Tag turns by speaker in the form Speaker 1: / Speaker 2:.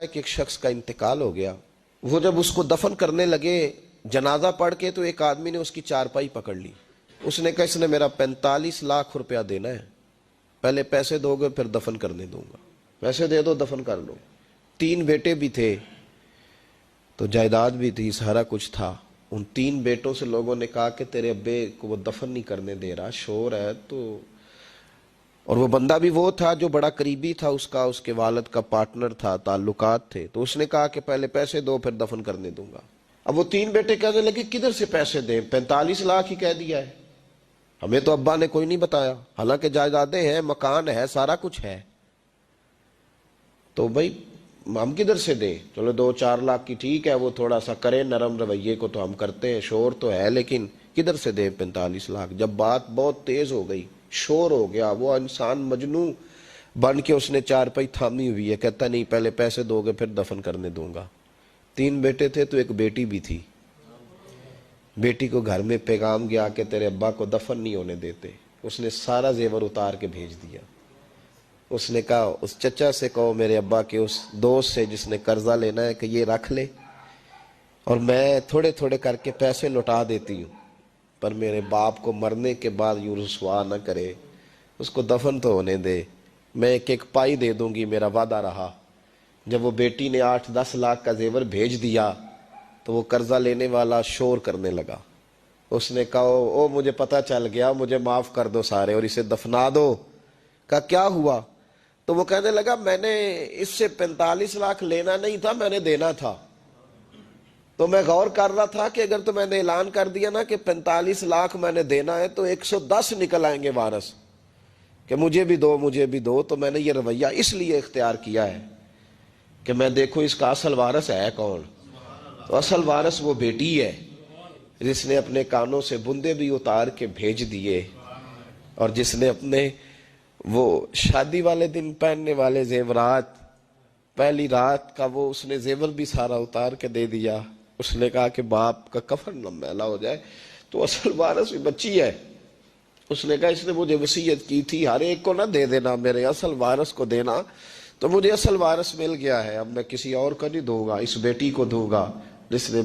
Speaker 1: کہ ایک شخص کا انتقال ہو گیا. وہ جب اس کو دفن کرنے لگے جنازہ پڑھ کے تو ایک آدمی نے اس کی چارپائی پکڑ لی. اس نے کہا اس نے میرا 45 لاکھ روپیہ دینا ہے, پہلے پیسے دو گے پھر دفن کرنے دوں گا, پیسے دے دو دفن کر لو. 3 بیٹے بھی تھے تو جائیداد بھی تھی, سارا کچھ تھا. ان 3 بیٹوں سے لوگوں نے کہا کہ تیرے ابے کو وہ دفن نہیں کرنے دے رہا, شور ہے تو. اور وہ بندہ بھی وہ تھا جو بڑا قریبی تھا اس کا, اس کے والد کا پارٹنر تھا, تعلقات تھے. تو اس نے کہا کہ پہلے پیسے دو پھر دفن کرنے دوں گا. اب وہ 3 بیٹے کہنے لگے کدھر سے پیسے دیں, 45 لاکھ ہی کہہ دیا ہے, ہمیں تو ابا نے کوئی نہیں بتایا, حالانکہ جائیدادیں ہیں, مکان ہے, سارا کچھ ہے, تو بھائی ہم کدھر سے دیں. چلو 2-4 لاکھ کی ٹھیک ہے, وہ تھوڑا سا کرے نرم رویے کو تو ہم کرتے ہیں, شور تو ہے, لیکن کدھر سے دیں 45 لاکھ. جب بات بہت تیز ہو گئی, شور ہو گیا, وہ انسان مجنوں بن کے اس نے چارپائی تھامی ہوئی ہے, کہتا نہیں پہلے پیسے دو گے پھر دفن کرنے دوں گا. 3 بیٹے تھے تو ایک بیٹی بھی تھی. بیٹی کو گھر میں پیغام گیا کہ تیرے ابا کو دفن نہیں ہونے دیتے. اس نے سارا زیور اتار کے بھیج دیا. اس نے کہا اس چچا سے کہو میرے ابا کے اس دوست سے جس نے قرضہ لینا ہے کہ یہ رکھ لے, اور میں تھوڑے تھوڑے کر کے پیسے لوٹا دیتی ہوں, پر میرے باپ کو مرنے کے بعد یوں رسوا نہ کرے, اس کو دفن تو ہونے دے, میں ایک پائی دے دوں گی, میرا وعدہ رہا. جب وہ بیٹی نے 8-10 لاکھ کا زیور بھیج دیا تو وہ قرضہ لینے والا شور کرنے لگا. اس نے کہا او مجھے پتہ چل گیا, مجھے معاف کر دو سارے اور اسے دفنا دو. کہا کیا ہوا؟ تو وہ کہنے لگا میں نے اس سے 45 لاکھ لینا نہیں تھا, میں نے دینا تھا. تو میں غور کر رہا تھا کہ اگر تو میں نے اعلان کر دیا نا کہ 45 لاکھ میں نے دینا ہے تو 110 نکل آئیں گے وارث کہ مجھے بھی دو مجھے بھی دو. تو میں نے یہ رویہ اس لیے اختیار کیا ہے کہ میں دیکھوں اس کا اصل وارث ہے کون. تو اصل وارث وہ بیٹی ہے جس نے اپنے کانوں سے بندے بھی اتار کے بھیج دیے, اور جس نے اپنے وہ شادی والے دن پہننے والے زیورات, پہلی رات کا وہ اس نے زیور بھی سارا اتار کے دے دیا. اس نے کہا کہ باپ کا کفن نہ میلا ہو جائے. تو اصل وارث بھی بچی ہے. اس نے کہا اس نے مجھے وصیت کی تھی ہر ایک کو نہ دے دینا, میرے اصل وارث کو دینا, تو مجھے اصل وارث مل گیا ہے, اب میں کسی اور کو نہیں دوں گا, اس بیٹی کو دوں گا جس نے